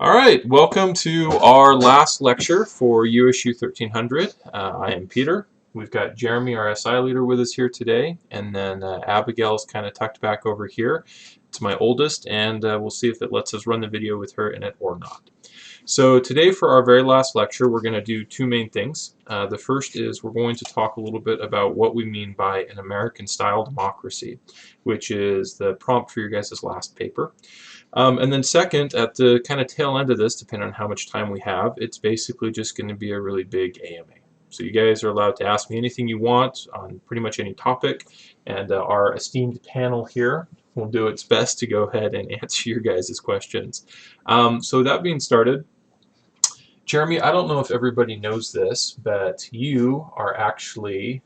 All right, welcome to our last lecture for USU 1300. I am Peter. We've got Jeremy, our SI leader, with us here today, and then Abigail's kind of tucked back over here. It's my oldest, and we'll see if it lets us run the video with her in it or not. So today for our very last lecture, we're going to do two main things. The first is we're going to talk a little bit about what we mean by an American-style democracy, which is the prompt for your guys' last paper. And then second, at the kind of tail end of this, depending on how much time we have, it's basically just going to be a really big AMA. So you guys are allowed to ask me anything you want on pretty much any topic, and our esteemed panel here will do its best to go ahead and answer your guys' questions. So that being started, Jeremy, I don't know if everybody knows this, but you are actually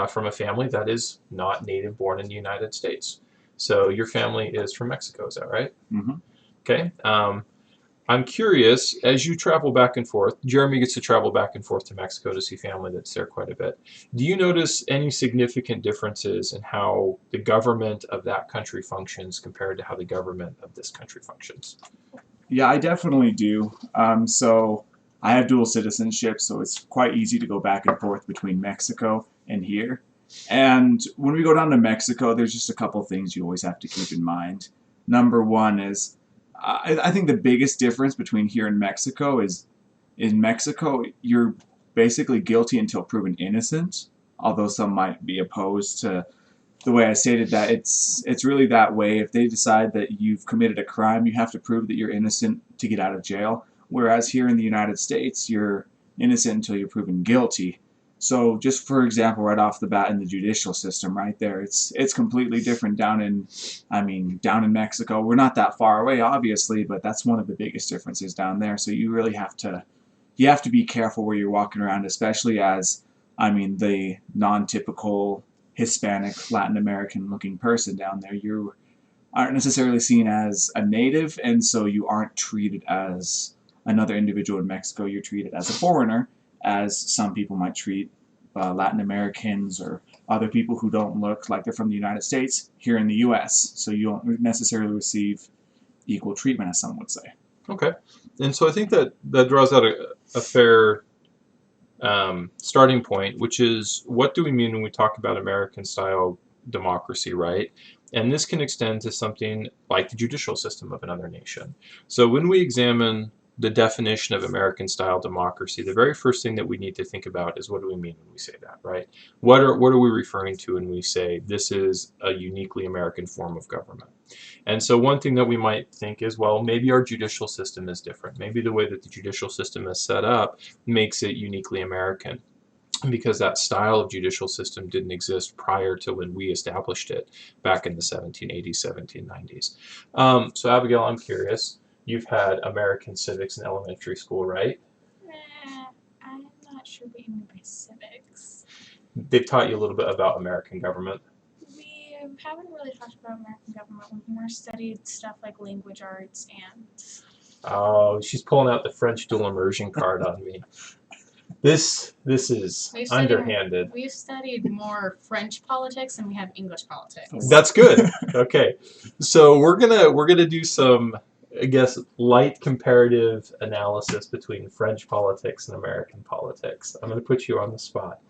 from a family that is not native born in the United States. So your family is from Mexico, is that right? Mm-hmm. Okay. I'm curious, as you travel back and forth, Jeremy gets to travel back and forth to Mexico to see family that's there quite a bit. Do you notice any significant differences in how the government of that country functions compared to how the government of this country functions? Yeah, I definitely do. So I have dual citizenship, so it's quite easy to go back and forth between Mexico and here. And when we go down to Mexico, there's just a couple things you always have to keep in mind. Number one is, I think the biggest difference between here and Mexico is, in Mexico, you're basically guilty until proven innocent, although some might be opposed to the way I stated that. It's really that way. If they decide that you've committed a crime, you have to prove that you're innocent to get out of jail. Whereas here in the United States, you're innocent until you're proven guilty. So just for example, right off the bat in the judicial system right there, it's completely different down in Mexico. We're not that far away, obviously, but that's one of the biggest differences down there. So you really have to be careful where you're walking around, especially as the non-typical Hispanic, Latin American looking person down there. You aren't necessarily seen as a native, and so you aren't treated as another individual in Mexico. You're treated as a foreigner, as some people might treat Latin Americans or other people who don't look like they're from the United States here in the U.S. So you don't necessarily receive equal treatment, as some would say. Okay. And so I think that draws out a fair starting point, which is what do we mean when we talk about American-style democracy, right? And this can extend to something like the judicial system of another nation. So when we examine the definition of American-style democracy, the very first thing that we need to think about is what do we mean when we say that, right? What are we referring to when we say this is a uniquely American form of government? And so one thing that we might think is, well, maybe our judicial system is different. Maybe the way that the judicial system is set up makes it uniquely American, because that style of judicial system didn't exist prior to when we established it back in the 1780s, 1790s. So Abigail, I'm curious. You've had American civics in elementary school, right? I'm not sure what you mean by civics. They've taught you a little bit about American government. We haven't really talked about American government. We've more studied stuff like language arts and... Oh, she's pulling out the French dual immersion card on me. This is underhanded. We've studied more French politics than we have English politics. That's good. Okay, so we're gonna do some, I guess, light comparative analysis between French politics and American politics. I'm gonna put you on the spot.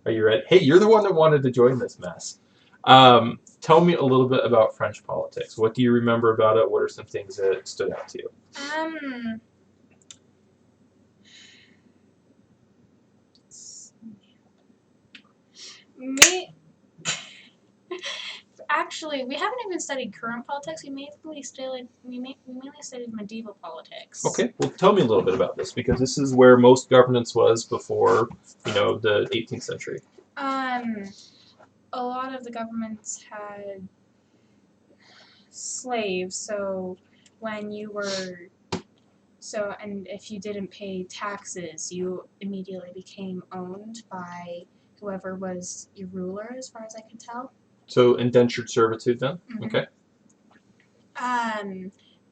Are you ready? Hey, you're the one that wanted to join this mess. Tell me a little bit about French politics. What do you remember about it? What are some things that stood out to you? Actually, we haven't even studied current politics. We mainly studied medieval politics. Okay, well, tell me a little bit about this, because this is where most governance was before, the 18th century. A lot of the governments had slaves, so when you were and if you didn't pay taxes, you immediately became owned by whoever was your ruler, as far as I can tell. So indentured servitude then? Mm-hmm. Okay.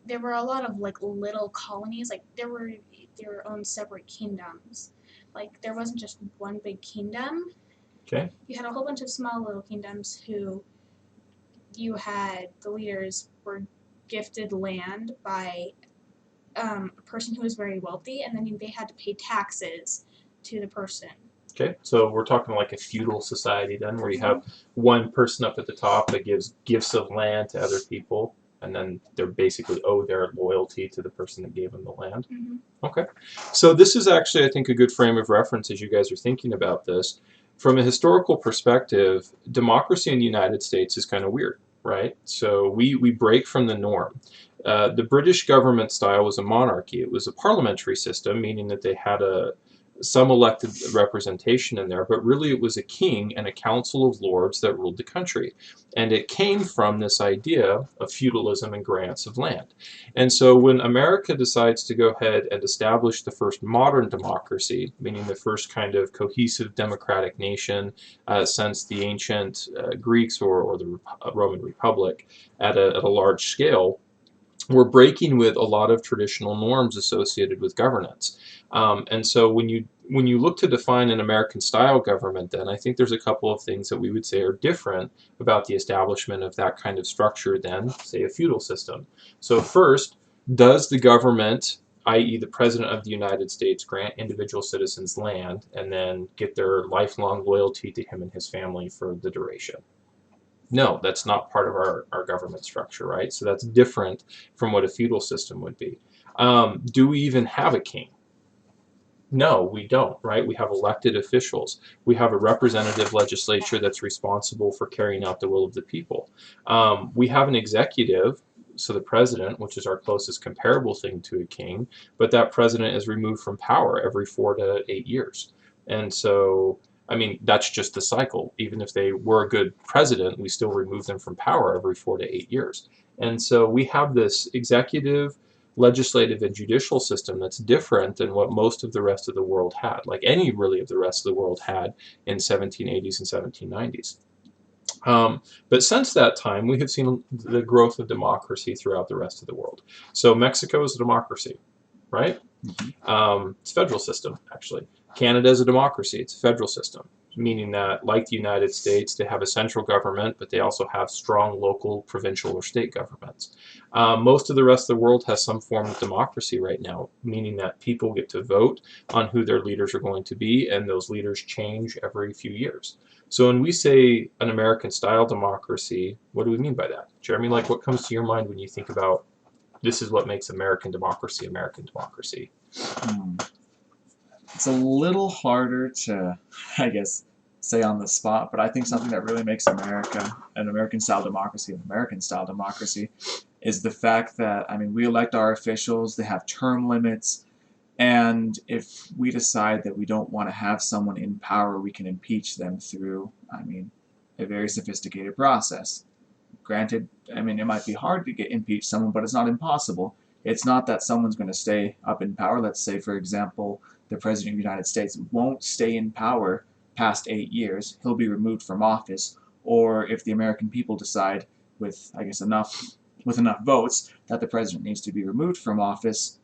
There were a lot of little colonies, there were their own separate kingdoms. There wasn't just one big kingdom. Okay. You had a whole bunch of small little kingdoms who you had the leaders were gifted land by a person who was very wealthy, and then they had to pay taxes to the person. Okay, so we're talking like a feudal society then, where you have one person up at the top that gives gifts of land to other people, and then they basically owe their loyalty to the person that gave them the land. Mm-hmm. Okay, so this is actually, I think, a good frame of reference as you guys are thinking about this. From a historical perspective, democracy in the United States is kind of weird, right? So we break from the norm. The British government style was a monarchy. It was a parliamentary system, meaning that they had some elected representation in there, but really it was a king and a council of lords that ruled the country. And it came from this idea of feudalism and grants of land. And so when America decides to go ahead and establish the first modern democracy, meaning the first kind of cohesive democratic nation since the ancient Greeks or the Roman Republic at a large scale, we're breaking with a lot of traditional norms associated with governance. And so when you look to define an American style government, then I think there's a couple of things that we would say are different about the establishment of that kind of structure than, say, a feudal system. So first, does the government, i.e. the President of the United States, grant individual citizens land and then get their lifelong loyalty to him and his family for the duration? No, that's not part of our government structure, right? So that's different from what a feudal system would be. Do we even have a king? No, we don't, right? We have elected officials. We have a representative legislature that's responsible for carrying out the will of the people. We have an executive, so the president, which is our closest comparable thing to a king, but that president is removed from power every 4 to 8 years. And so, I mean, that's just the cycle. Even if they were a good president, we still remove them from power every 4 to 8 years. And so we have this executive, legislative, and judicial system that's different than what most of the rest of the world had, like any really of the rest of the world had in 1780s and 1790s. But since that time, we have seen the growth of democracy throughout the rest of the world. So Mexico is a democracy, right? It's a federal system, actually. Canada is a democracy. It's a federal system, meaning that, like the United States, they have a central government, but they also have strong local, provincial, or state governments. Most of the rest of the world has some form of democracy right now, meaning that people get to vote on who their leaders are going to be, and those leaders change every few years. So when we say an American-style democracy, what do we mean by that? Jeremy, like, what comes to your mind when you think about this is what makes American democracy American democracy? It's a little harder to, I guess, say on the spot, but I think something that really makes America an American-style democracy an American-style democracy is the fact that, I mean, we elect our officials, they have term limits, and if we decide that we don't want to have someone in power, we can impeach them through, I mean, a very sophisticated process. Granted, I mean, it might be hard to impeach someone, but it's not impossible. It's not that someone's going to stay up in power. Let's say, for example, the President of the United States won't stay in power past 8 years. He'll be removed from office. Or if the American people decide, with, I guess, enough votes, that the President needs to be removed from office,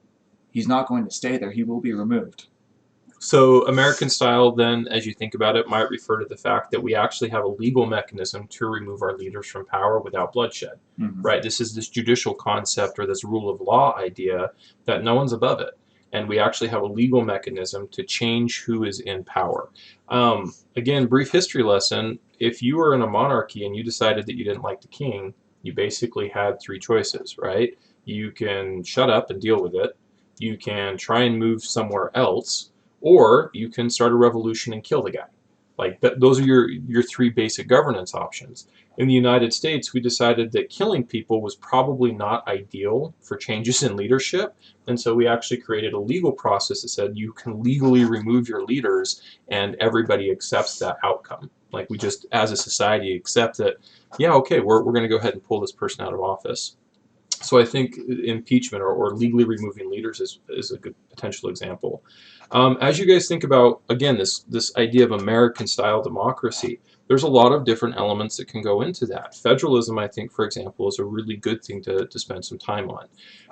he's not going to stay there. He will be removed. So American style, then, as you think about it, might refer to the fact that we actually have a legal mechanism to remove our leaders from power without bloodshed, right? This is this judicial concept or this rule of law idea that no one's above it. And we actually have a legal mechanism to change who is in power. Again, brief history lesson, if you were in a monarchy and you decided that you didn't like the king, you basically had 3 choices, right? You can shut up and deal with it. You can try and move somewhere else, or you can start a revolution and kill the guy. Like those are your 3 basic governance options. In the United States, we decided that killing people was probably not ideal for changes in leadership, and so we actually created a legal process that said you can legally remove your leaders, and everybody accepts that outcome. Like we just, as a society, accept that, yeah, okay, we're going to go ahead and pull this person out of office. So I think impeachment or legally removing leaders is a good potential example. As you guys think about, again, this idea of American-style democracy, there's a lot of different elements that can go into that. Federalism, I think, for example, is a really good thing to spend some time on.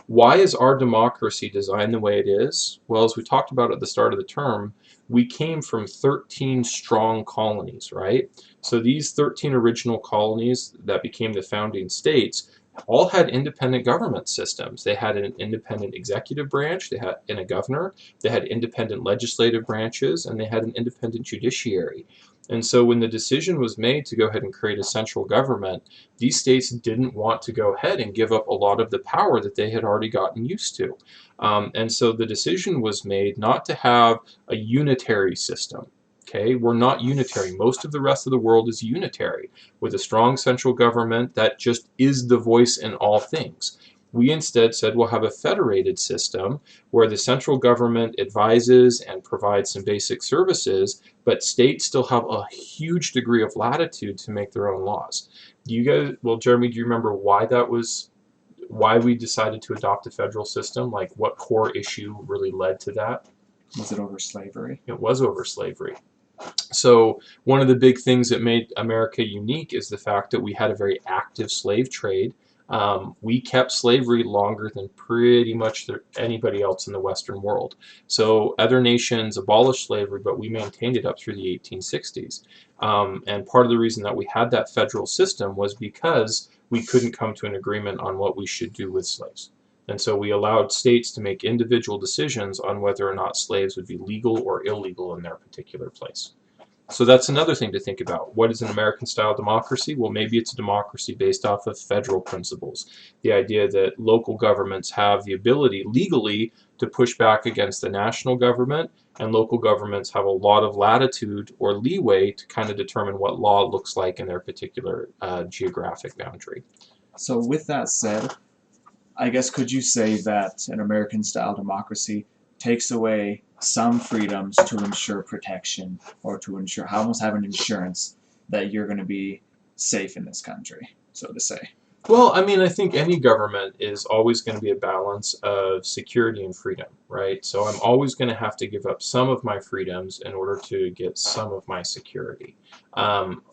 Why is our democracy designed the way it is? Well, as we talked about at the start of the term, we came from 13 strong colonies, right? So these 13 original colonies that became the founding states, all had independent government systems. They had an independent executive branch, they had a governor, they had independent legislative branches, and they had an independent judiciary. And so when the decision was made to go ahead and create a central government, these states didn't want to go ahead and give up a lot of the power that they had already gotten used to. And so the decision was made not to have a unitary system. Okay, we're not unitary. Most of the rest of the world is unitary, with a strong central government that just is the voice in all things. We instead said we'll have a federated system where the central government advises and provides some basic services, but states still have a huge degree of latitude to make their own laws. Do you guys, well, Jeremy, do you remember why that was, why we decided to adopt a federal system? Like what core issue really led to that? Was it over slavery? It was over slavery. So one of the big things that made America unique is the fact that we had a very active slave trade. We kept slavery longer than pretty much anybody else in the Western world. So other nations abolished slavery, but we maintained it up through the 1860s. And part of the reason that we had that federal system was because we couldn't come to an agreement on what we should do with slaves. And so we allowed states to make individual decisions on whether or not slaves would be legal or illegal in their particular place. So that's another thing to think about. What is an American-style democracy? Well, maybe it's a democracy based off of federal principles. The idea that local governments have the ability legally to push back against the national government, and local governments have a lot of latitude or leeway to kind of determine what law looks like in their particular geographic boundary. So with that said, I guess could you say that an American-style democracy takes away some freedoms to ensure protection, or to ensure, almost have an insurance that you're going to be safe in this country, so to say? Well, I mean, I think any government is always going to be a balance of security and freedom, right? So I'm always going to have to give up some of my freedoms in order to get some of my security.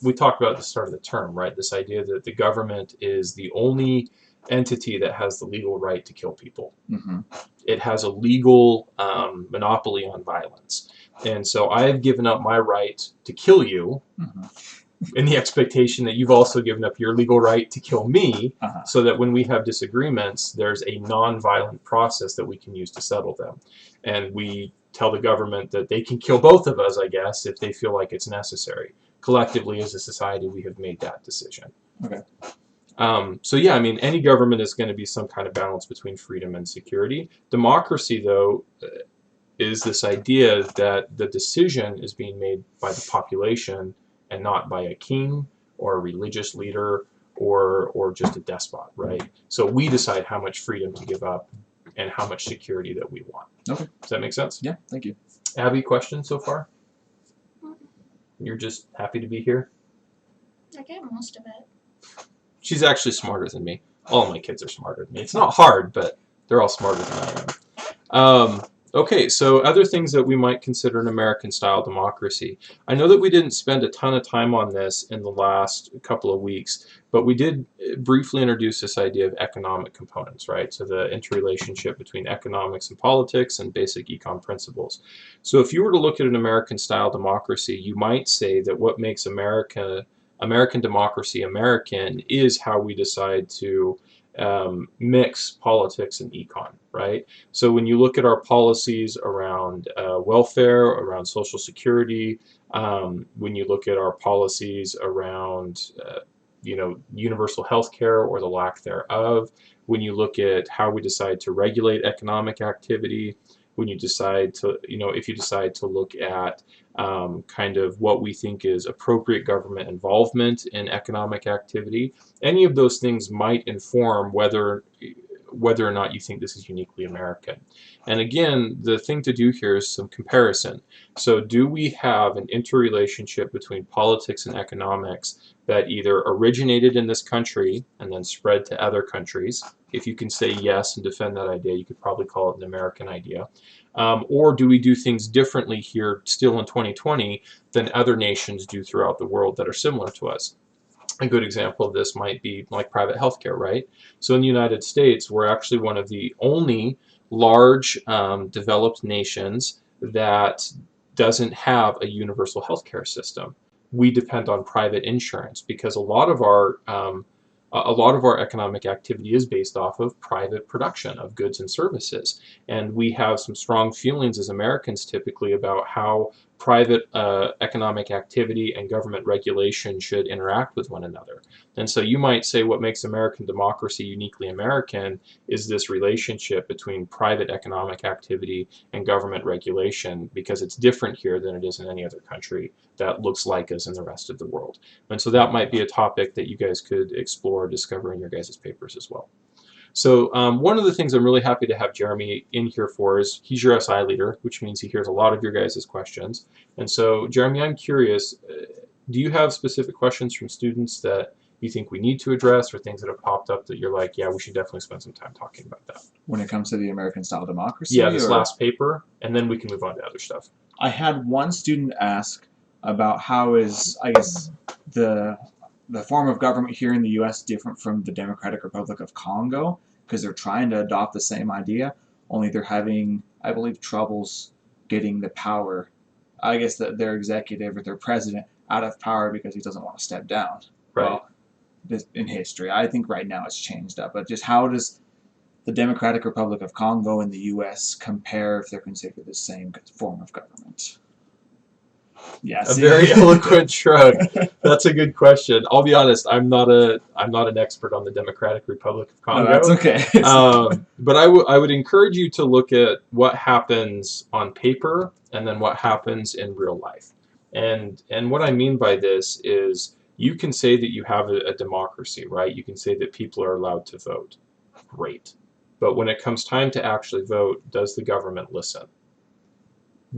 We talked about at the start of the term, right? This idea that the government is the only entity that has the legal right to kill people. Mm-hmm. It has a legal monopoly on violence. And so I have given up my right to kill you in the expectation that you've also given up your legal right to kill me, so that when we have disagreements, there's a non-violent process that we can use to settle them. And we tell the government that they can kill both of us, I guess, if they feel like it's necessary. Collectively, as a society, we have made that decision. Okay. So yeah, I mean, any government is going to be some kind of balance between freedom and security. Democracy, though, is this idea that the decision is being made by the population and not by a king or a religious leader or just a despot, right? So we decide how much freedom to give up and how much security that we want. Okay. Does that make sense? Yeah, thank you. Abby, questions so far? You're just happy to be here? I get most of it. She's actually smarter than me. All my kids are smarter than me. It's not hard, but they're all smarter than I am. Okay, so other things that we might consider an American-style democracy. I know that we didn't spend a ton of time on this in the last couple of weeks, but we did briefly introduce this idea of economic components, right? So the interrelationship between economics and politics and basic econ principles. So if you were to look at an American-style democracy, you might say that what makes American democracy American is how we decide to mix politics and econ, right? So when you look at our policies around welfare, around social security, when you look at our policies around universal health care or the lack thereof, when you look at how we decide to regulate economic activity, when you decide to, if you decide to look at kind of what we think is appropriate government involvement in economic activity, any of those things might inform whether or not you think this is uniquely American. And again, the thing to do here is some comparison. So do we have an interrelationship between politics and economics that either originated in this country and then spread to other countries? If you can say yes and defend that idea, you could probably call it an American idea. Or do we do things differently here still in 2020 than other nations do throughout the world that are similar to us? A good example of this might be like private healthcare, right? So in the United States, we're actually one of the only large developed nations that doesn't have a universal healthcare system. We depend on private insurance because a lot of our a lot of our economic activity is based off of private production of goods and services. And we have some strong feelings as Americans typically about how private economic activity and government regulation should interact with one another. And so you might say what makes American democracy uniquely American is this relationship between private economic activity and government regulation, because it's different here than it is in any other country that looks like us in the rest of the world. And so that might be a topic that you guys could explore, discover in your guys' papers as well. So one of the things I'm really happy to have Jeremy in here for is he's your SI leader, which means he hears a lot of your guys' questions. And so, Jeremy, I'm curious, do you have specific questions from students that you think we need to address, or things that have popped up that you're like, yeah, we should definitely spend some time talking about that? When it comes to the American style democracy? Yeah, this or? last paper, and then we can move on to other stuff. I had one student ask about how is, I guess, the form of government here in the U.S. different from the Democratic Republic of Congo, because they're trying to adopt the same idea, only they're having, I believe, troubles getting the power, I guess, their executive or their president out of power because he doesn't want to step down. Right. Well, in history, I think right now it's changed up, but just how does the Democratic Republic of Congo and the U.S. compare if they're considered the same form of government? Yeah, A very eloquent shrug. That's a good question. I'll be honest, I'm not an expert on the Democratic Republic of Congo. No, that's okay. But I would encourage you to look at what happens on paper and then what happens in real life. And what I mean by this is, you can say that you have a democracy, right? You can say that people are allowed to vote. Great. But when it comes time to actually vote, does the government listen?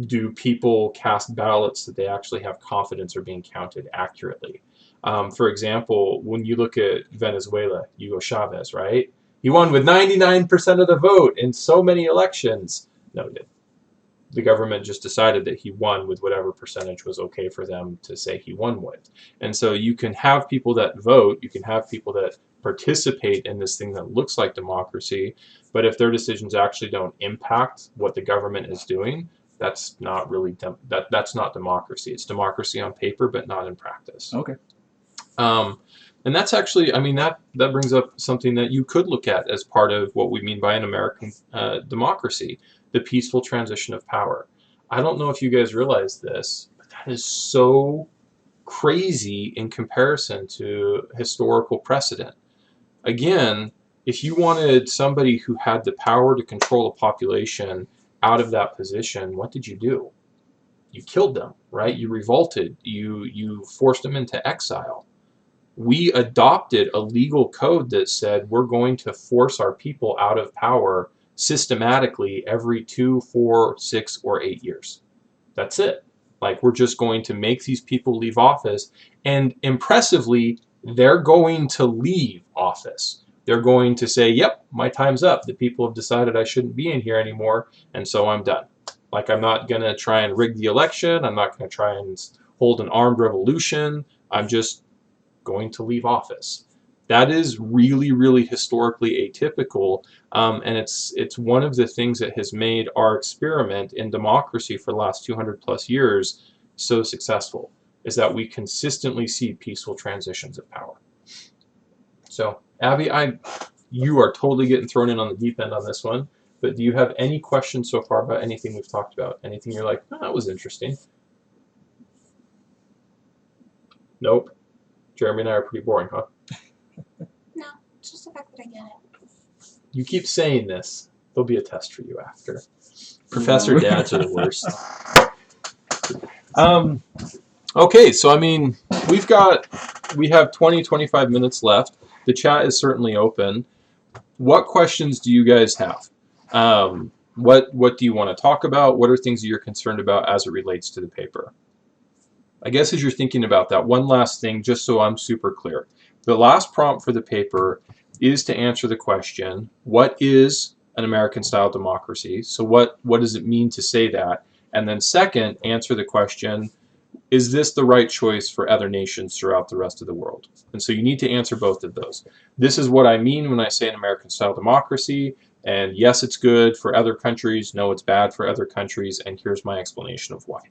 Do people cast ballots that they actually have confidence are being counted accurately? For example, when you look at Venezuela, Hugo Chavez, right? He won with 99% of the vote in so many elections. No, he didn't. The government just decided that he won with whatever percentage was okay for them to say he won with. And so you can have people that vote, you can have people that participate in this thing that looks like democracy, but if their decisions actually don't impact what the government is doing, that's not really that's not democracy. It's democracy on paper, but not in practice. Okay. And that's actually, I mean, that brings up something that you could look at as part of what we mean by an American democracy, the peaceful transition of power. I don't know if you guys realize this, but that is so crazy in comparison to historical precedent. Again, if you wanted somebody who had the power to control a population out of that position, what did you do? You killed them, right? You revolted. You forced them into exile. We adopted a legal code that said we're going to force our people out of power systematically every 2, 4, 6, or 8 years. That's it. Like, we're just going to make these people leave office, and impressively, they're going to leave office. They're going to say, yep, my time's up. The people have decided I shouldn't be in here anymore, and so I'm done. Like, I'm not going to try and rig the election. I'm not going to try and hold an armed revolution. I'm just going to leave office. That is really, really historically atypical, and it's one of the things that has made our experiment in democracy for the last 200 plus years so successful, is that we consistently see peaceful transitions of power. So, Abby, you are totally getting thrown in on the deep end on this one, but do you have any questions so far about anything we've talked about? Anything you're like, oh, that was interesting? Nope. Jeremy and I are pretty boring, huh? No, it's just the fact that I get it. You keep saying this. There'll be a test for you after. Professor dads are the worst. Okay, so I mean, we have 20, 25 minutes left. The chat is certainly open. What questions do you guys have? What do you want to talk about? What are things that you're concerned about as it relates to the paper? I guess as you're thinking about that, one last thing, just so I'm super clear. The last prompt for the paper is to answer the question, what is an American-style democracy? So what does it mean to say that? And then second, answer the question, is this the right choice for other nations throughout the rest of the world? And so you need to answer both of those. This is what I mean when I say an American-style democracy, and yes, it's good for other countries, no, it's bad for other countries, and here's my explanation of why.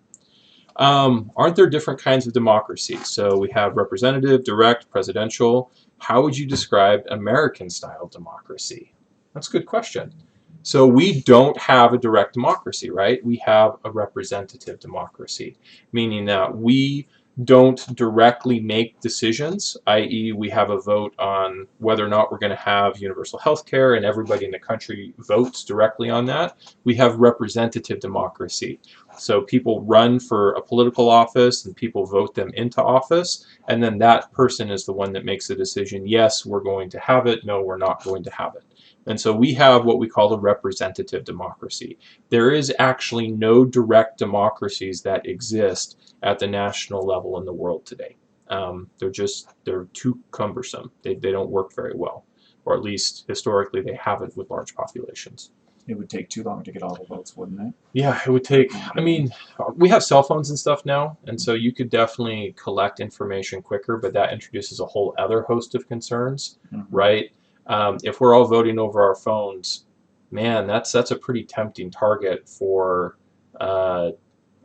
Aren't there different kinds of democracy? So we have representative, direct, presidential. how would you describe American-style democracy? That's a good question. So we don't have a direct democracy, right? We have a representative democracy, meaning that we don't directly make decisions, i.e. we have a vote on whether or not we're going to have universal health care and everybody in the country votes directly on that. We have representative democracy. So people run for a political office and people vote them into office, and then that person is the one that makes the decision, yes, we're going to have it, no, we're not going to have it. And so we have what we call a representative democracy. There is actually no direct democracies that exist at the national level in the world today. They're too cumbersome. They don't work very well, or at least historically they haven't with large populations. It would take too long to get all the votes, wouldn't it? Yeah, it would take, I mean, we have cell phones and stuff now, and so you could definitely collect information quicker, but that introduces a whole other host of concerns, right? If we're all voting over our phones, man, that's a pretty tempting target for a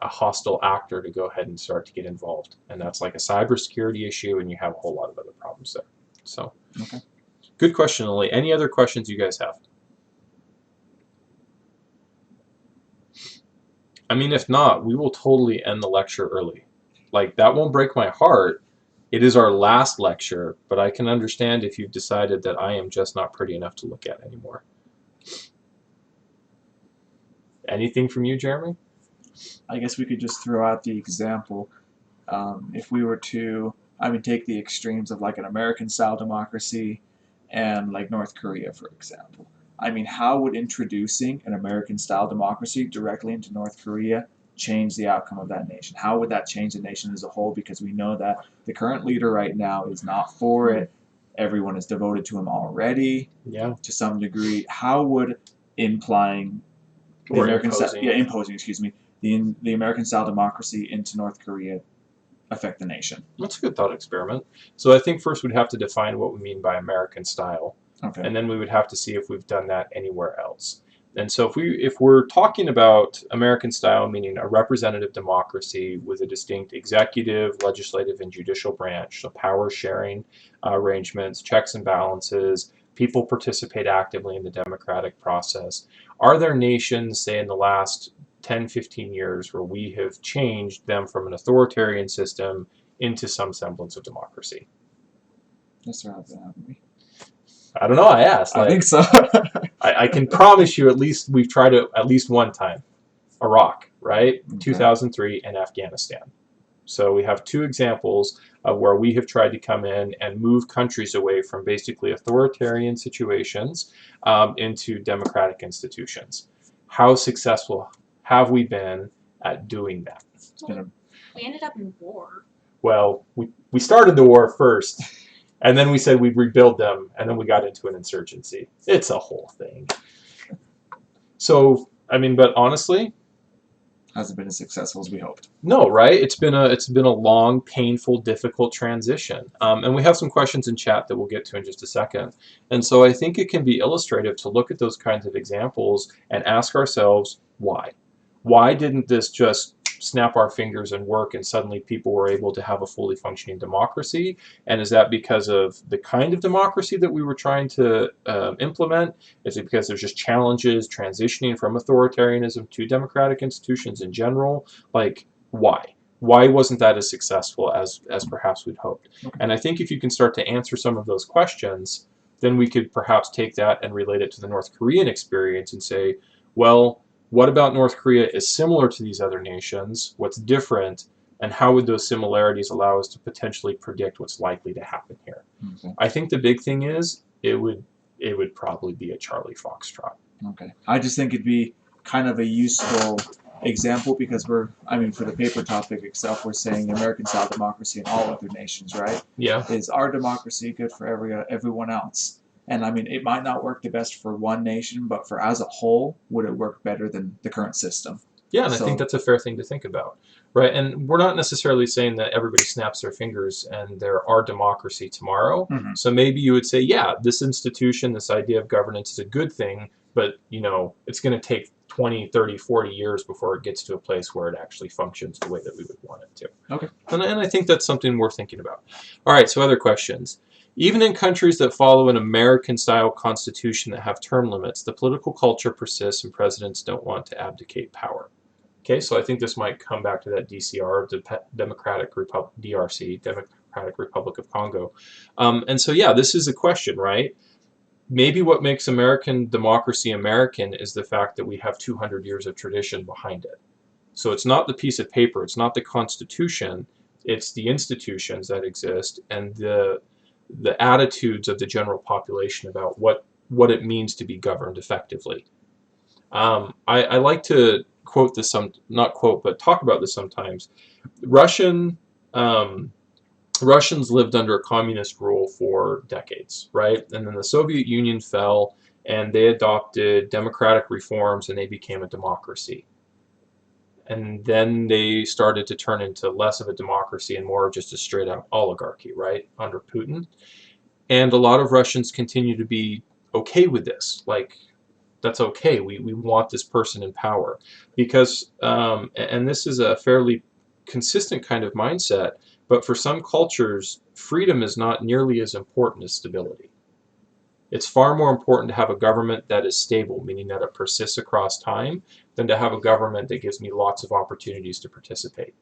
hostile actor to go ahead and start to get involved. And that's like a cybersecurity issue, and you have a whole lot of other problems there. So, okay. Good question, Lily. Any other questions you guys have? I mean, if not, we will totally end the lecture early. Like, that won't break my heart. It is our last lecture, but I can understand if you've decided that I am just not pretty enough to look at anymore. Anything from you, Jeremy? I guess we could just throw out the example. If we were to, take the extremes of like an American-style democracy and like North Korea, for example. How would introducing an American-style democracy directly into North Korea change the outcome of that nation? How would that change the nation as a whole? Because we know that the current leader right now is not for it. Everyone is devoted to him already, to some degree. How would imposing the American-style democracy into North Korea affect the nation? That's a good thought experiment. So I think first we'd have to define what we mean by American style. Okay. And then we would have to see if we've done that anywhere else. And so if we're talking about American style, meaning a representative democracy with a distinct executive, legislative, and judicial branch, so power sharing arrangements, checks and balances, people participate actively in the democratic process. Are there nations, say in the last 10, 15 years, where we have changed them from an authoritarian system into some semblance of democracy? Yes, there have been, haven't we? I don't know, I asked. I think so. I can promise you at least we've tried it at least one time. Iraq, right? Okay. 2003, and Afghanistan. So we have two examples of where we have tried to come in and move countries away from basically authoritarian situations into democratic institutions. How successful have we been at doing that? We ended up in war. Well, we started the war first. And then we said we'd rebuild them, and then we got into an insurgency. It's a whole thing. So, but honestly, hasn't been as successful as we hoped. No, right? It's been a long, painful, difficult transition. And we have some questions in chat that we'll get to in just a second. And so I think it can be illustrative to look at those kinds of examples and ask ourselves, why? Why didn't this just snap our fingers and work and suddenly people were able to have a fully functioning democracy? And is that because of the kind of democracy that we were trying to implement? Is it because there's just challenges transitioning from authoritarianism to democratic institutions in general? Like, why? Why wasn't that as successful as perhaps we'd hoped? Okay. And I think if you can start to answer some of those questions, then we could perhaps take that and relate it to the North Korean experience and say, well, what about North Korea is similar to these other nations? What's different? And how would those similarities allow us to potentially predict what's likely to happen here? Okay. I think the big thing is it would probably be a Charlie Foxtrot. Okay. I just think it'd be kind of a useful example because for the paper topic itself, we're saying American-style democracy in all other nations, right? Yeah. Is our democracy good for everyone else? And it might not work the best for one nation, but for as a whole, would it work better than the current system? Yeah, and I think that's a fair thing to think about, right? And we're not necessarily saying that everybody snaps their fingers and they're our democracy tomorrow. Mm-hmm. So maybe you would say, yeah, this institution, this idea of governance is a good thing, but it's going to take 20, 30, 40 years before it gets to a place where it actually functions the way that we would want it to. Okay. And I think that's something worth thinking about. All right, so other questions. Even in countries that follow an American-style constitution that have term limits, the political culture persists and presidents don't want to abdicate power. Okay, so I think this might come back to that DCR, Democratic Republic, DRC, Democratic Republic of Congo. And so, yeah, this is a question, right? Maybe what makes American democracy American is the fact that we have 200 years of tradition behind it. So it's not the piece of paper, it's not the Constitution, it's the institutions that exist and the attitudes of the general population about what it means to be governed effectively. I like to quote this not quote, but talk about this sometimes. Russians lived under communist rule for decades, right? And then the Soviet Union fell, and they adopted democratic reforms, and they became a democracy. And then they started to turn into less of a democracy and more of just a straight-up oligarchy, right, under Putin. And a lot of Russians continue to be okay with this. Like, that's okay. We want this person in power. Because, and this is a fairly consistent kind of mindset, but for some cultures, freedom is not nearly as important as stability. It's far more important to have a government that is stable, meaning that it persists across time, than to have a government that gives me lots of opportunities to participate.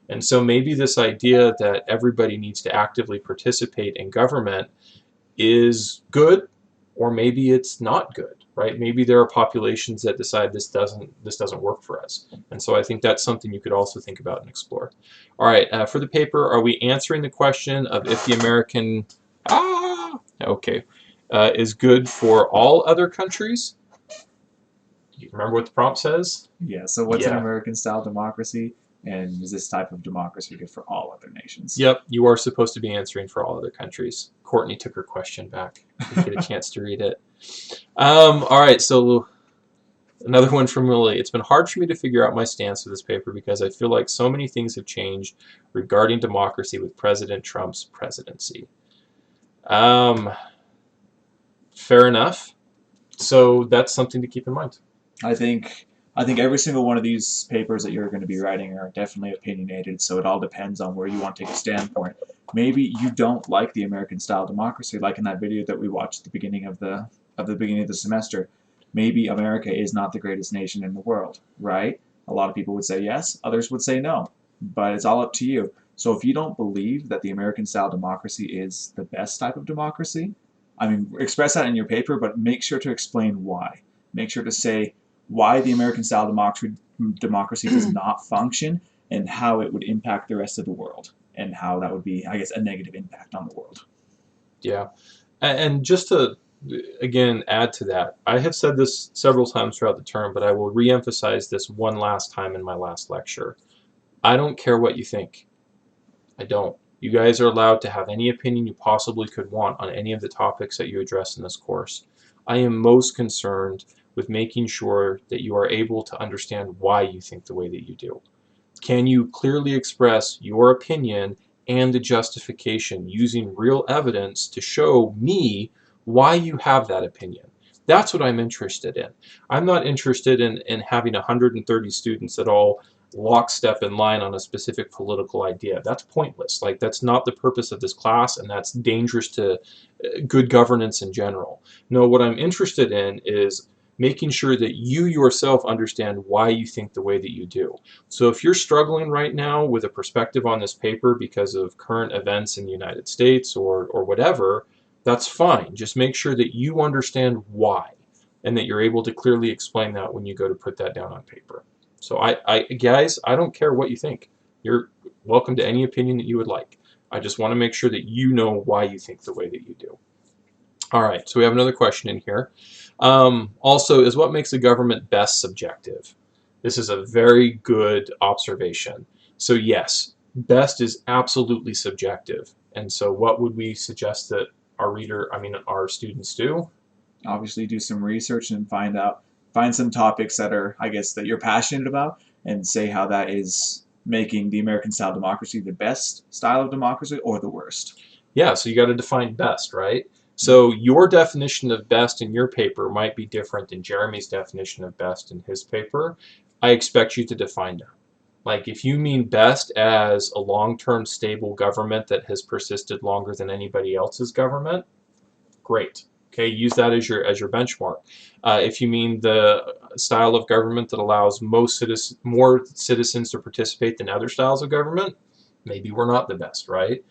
And so maybe this idea that everybody needs to actively participate in government is good, or maybe it's not good, right? Maybe there are populations that decide this doesn't work for us. And so I think that's something you could also think about and explore. All right, for the paper, are we answering the question of if the American is good for all other countries? You remember what the prompt says? Yeah, so what's an Yeah. American-style democracy, and is this type of democracy good for all other nations? Yep, you are supposed to be answering for all other countries. Courtney took her question back. Didn't get a chance to read it. All right, so another one from Lily. It's been hard for me to figure out my stance with this paper because I feel like so many things have changed regarding democracy with President Trump's presidency. Fair enough. So that's something to keep in mind. I think every single one of these papers that you're going to be writing are definitely opinionated, so it all depends on where you want to take a standpoint. Maybe you don't like the American-style democracy, like in that video that we watched at the beginning of the semester. Maybe America is not the greatest nation in the world, right? A lot of people would say yes, others would say no, but it's all up to you. So if you don't believe that the American-style democracy is the best type of democracy, I mean, express that in your paper, but make sure to explain why. Make sure to say why the American-style democracy does not function and how it would impact the rest of the world and how that would be, I guess, a negative impact on the world. Yeah. And just to, again, add to that, I have said this several times throughout the term, but I will re-emphasize this one last time in my last lecture. I don't care what you think. I don't. You guys are allowed to have any opinion you possibly could want on any of the topics that you address in this course. I am most concerned with making sure that you are able to understand why you think the way that you do. Can you clearly express your opinion and the justification using real evidence to show me why you have that opinion? That's what I'm interested in. I'm not interested in having 130 students that all lockstep in line on a specific political idea. That's pointless. Like, that's not the purpose of this class, and that's dangerous to good governance in general. No, what I'm interested in is making sure that you yourself understand why you think the way that you do. So if you're struggling right now with a perspective on this paper because of current events in the United States or whatever, that's fine. Just make sure that you understand why and that you're able to clearly explain that when you go to put that down on paper. So guys, I don't care what you think. You're welcome to any opinion that you would like. I just want to make sure that you know why you think the way that you do. All right, so we have another question in here. Also, is what makes a government best subjective? This is a very good observation. So yes, best is absolutely subjective. And so what would we suggest that our students do? Obviously, do some research and find some topics that are, I guess, that you're passionate about, and say how that is making the American-style democracy the best style of democracy or the worst. Yeah, so you got to define best, right? So your definition of best in your paper might be different than Jeremy's definition of best in his paper. I expect you to define that. Like if you mean best as a long-term stable government that has persisted longer than anybody else's government, great. Okay, use that as your benchmark. If you mean the style of government that allows more citizens to participate than other styles of government, maybe we're not the best, right?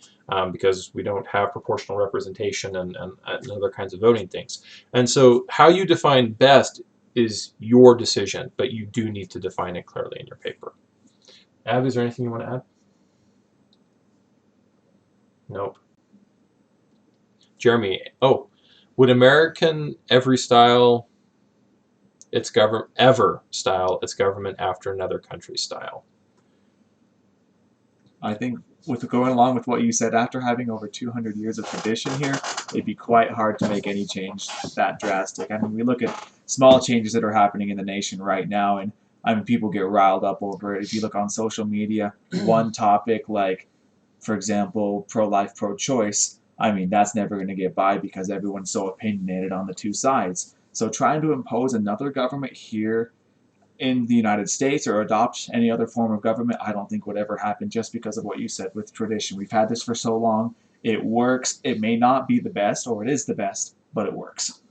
Because we don't have proportional representation and other kinds of voting things. And so how you define best is your decision, but you do need to define it clearly in your paper. Ab, is there anything you want to add? Nope. Jeremy, oh, would American ever style its government after another country's style? I think with going along with what you said, after having over 200 years of tradition here, it'd be quite hard to make any change that drastic. I mean, we look at small changes that are happening in the nation right now, and I mean, people get riled up over it. If you look on social media, one topic like, for example, pro-life, pro-choice, I mean, that's never going to get by because everyone's so opinionated on the two sides. So trying to impose another government here in the United States or adopt any other form of government, I don't think would ever happen just because of what you said with tradition. We've had this for so long. It works. It may not be the best, or it is the best, but it works.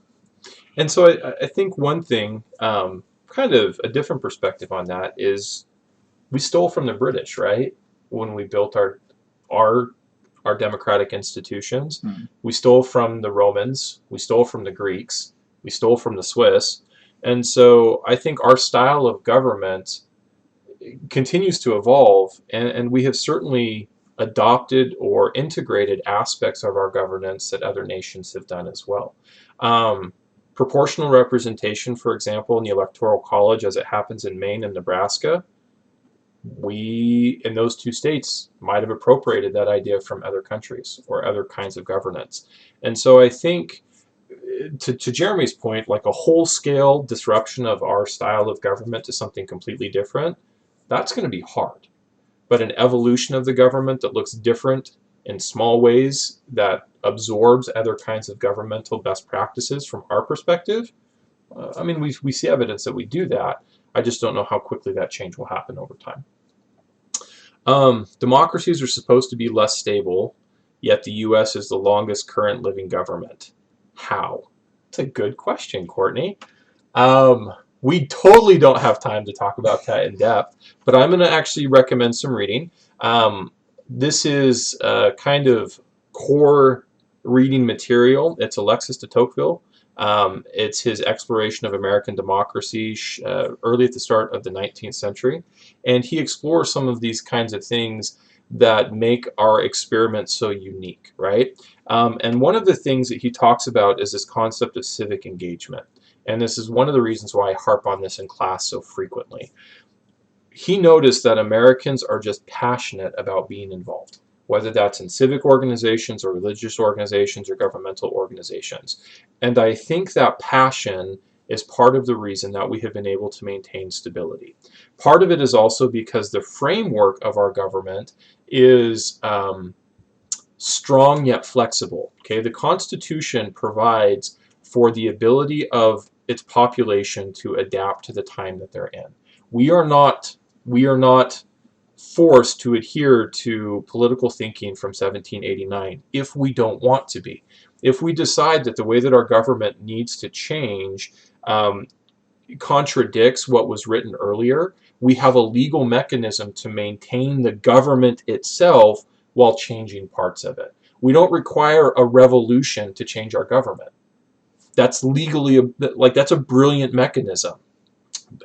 And so I think one thing, kind of a different perspective on that, is we stole from the British, right? When we built our democratic institutions. We stole from the Romans, we stole from the Greeks, we stole from the Swiss. And so I think our style of government continues to evolve, and we have certainly adopted or integrated aspects of our governance that other nations have done as well. Proportional representation, for example, in the Electoral College, as it happens in Maine and Nebraska, we, in those two states, might have appropriated that idea from other countries or other kinds of governance. And so I think, to Jeremy's point, like a whole-scale disruption of our style of government to something completely different, that's going to be hard. But an evolution of the government that looks different in small ways, that absorbs other kinds of governmental best practices from our perspective, I mean, we see evidence that we do that. I just don't know how quickly that change will happen over time. Democracies are supposed to be less stable, yet the U.S. is the longest current living government. How? It's a good question, Courtney. We totally don't have time to talk about that in depth, but I'm going to actually recommend some reading. This is kind of core reading material. It's Alexis de Tocqueville. It's his exploration of American democracy early at the start of the 19th century. And he explores some of these kinds of things that make our experiment so unique, right? And one of the things that he talks about is this concept of civic engagement. And this is one of the reasons why I harp on this in class so frequently. He noticed that Americans are just passionate about being involved, whether that's in civic organizations or religious organizations or governmental organizations. And I think that passion is part of the reason that we have been able to maintain stability. Part of it is also because the framework of our government is strong yet flexible. Okay, the Constitution provides for the ability of its population to adapt to the time that they're in. We are not forced to adhere to political thinking from 1789 if we don't want to be. If we decide that the way that our government needs to change contradicts what was written earlier, we have a legal mechanism to maintain the government itself while changing parts of it. We don't require a revolution to change our government. That's legally, that's a brilliant mechanism.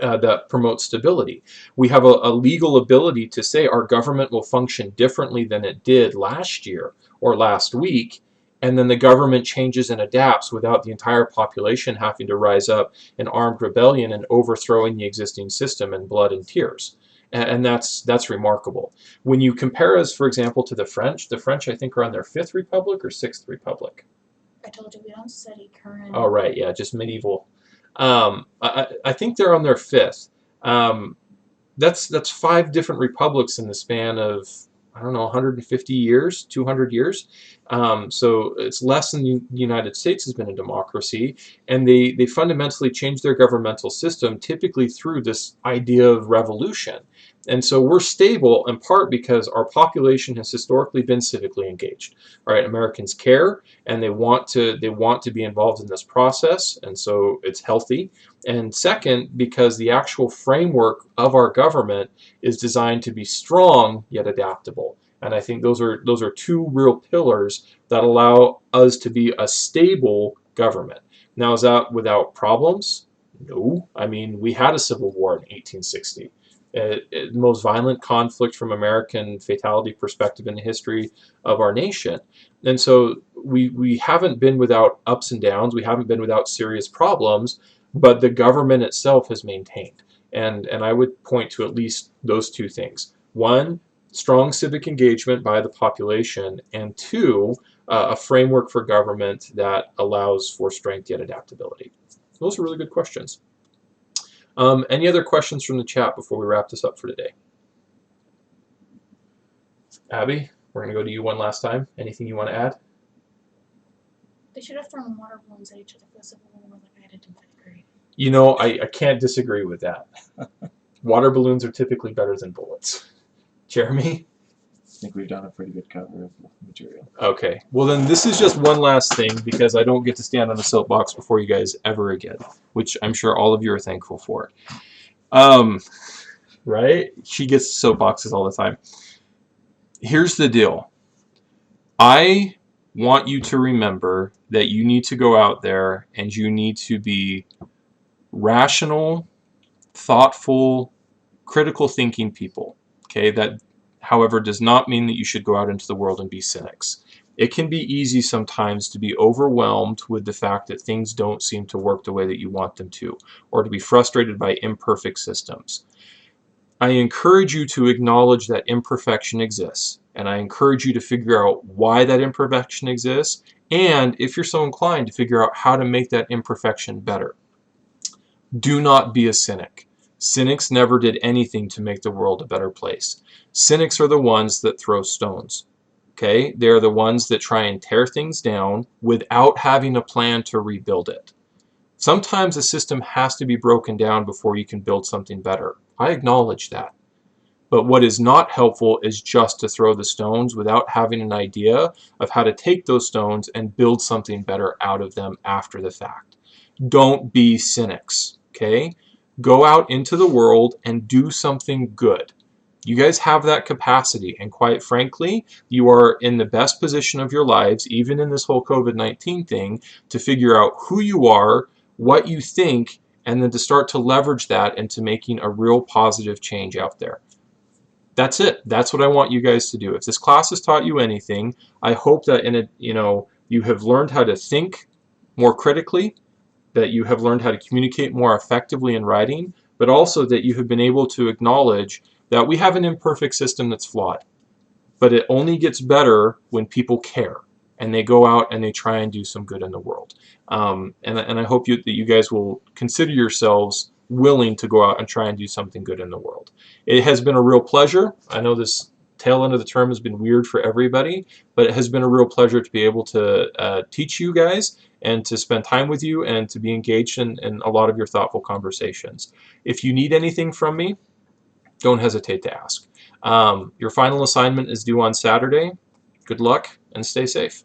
That promotes stability. We have a legal ability to say our government will function differently than it did last year or last week, and then the government changes and adapts without the entire population having to rise up in armed rebellion and overthrowing the existing system in blood and tears. And that's remarkable. When you compare us, for example, to the French I think are on their 5th republic or 6th republic. I told you we don't study current. Oh, right, yeah, just medieval. I think they're on their 5th. That's 5 different republics in the span of, I don't know, 150 years, 200 years. So it's less than the United States has been a democracy, and they fundamentally changed their governmental system typically through this idea of revolution. And so we're stable in part because our population has historically been civically engaged. Right? Americans care and they want to be involved in this process, and so it's healthy. And second, because the actual framework of our government is designed to be strong yet adaptable. And I think those are two real pillars that allow us to be a stable government. Now, is that without problems? No. I mean, we had a civil war in 1860. The most violent conflict from American fatality perspective in the history of our nation. And so we haven't been without ups and downs. We haven't been without serious problems, but the government itself has maintained. And I would point to at least those two things. One, strong civic engagement by the population, and two, a framework for government that allows for strength yet adaptability. Those are really good questions. Any other questions from the chat before we wrap this up for today? Abby, we're going to go to you one last time. Anything you want to add? They should have thrown water balloons at each other for the Civil War like I did in 5th grade. You know, I can't disagree with that. Water balloons are typically better than bullets. Jeremy? I think we've done a pretty good cover of the material. Okay. Well, then this is just one last thing because I don't get to stand on a soapbox before you guys ever again, which I'm sure all of you are thankful for. Right? She gets soapboxes all the time. Here's the deal. I want you to remember that you need to go out there and you need to be rational, thoughtful, critical thinking people. Okay? That, however, does not mean that you should go out into the world and be cynics. It can be easy sometimes to be overwhelmed with the fact that things don't seem to work the way that you want them to, or to be frustrated by imperfect systems. I encourage you to acknowledge that imperfection exists, and I encourage you to figure out why that imperfection exists, and if you're so inclined, to figure out how to make that imperfection better. Do not be a cynic. Cynics never did anything to make the world a better place. Cynics are the ones that throw stones. Okay? They're the ones that try and tear things down without having a plan to rebuild it. Sometimes a system has to be broken down before you can build something better. I acknowledge that. But what is not helpful is just to throw the stones without having an idea of how to take those stones and build something better out of them after the fact. Don't be cynics, okay? Go out into the world and do something good. You guys have that capacity, and quite frankly, you are in the best position of your lives, even in this whole COVID-19 thing, to figure out who you are, what you think, and then to start to leverage that into making a real positive change out there. That's it. That's what I want you guys to do. If this class has taught you anything, I hope that you have learned how to think more critically, that you have learned how to communicate more effectively in writing, but also that you have been able to acknowledge that we have an imperfect system that's flawed. But it only gets better when people care and they go out and they try and do some good in the world. And I hope that you guys will consider yourselves willing to go out and try and do something good in the world. It has been a real pleasure. I know this tail end of the term has been weird for everybody, but it has been a real pleasure to be able to teach you guys and to spend time with you and to be engaged in a lot of your thoughtful conversations. If you need anything from me, don't hesitate to ask. Your final assignment is due on Saturday. Good luck and stay safe.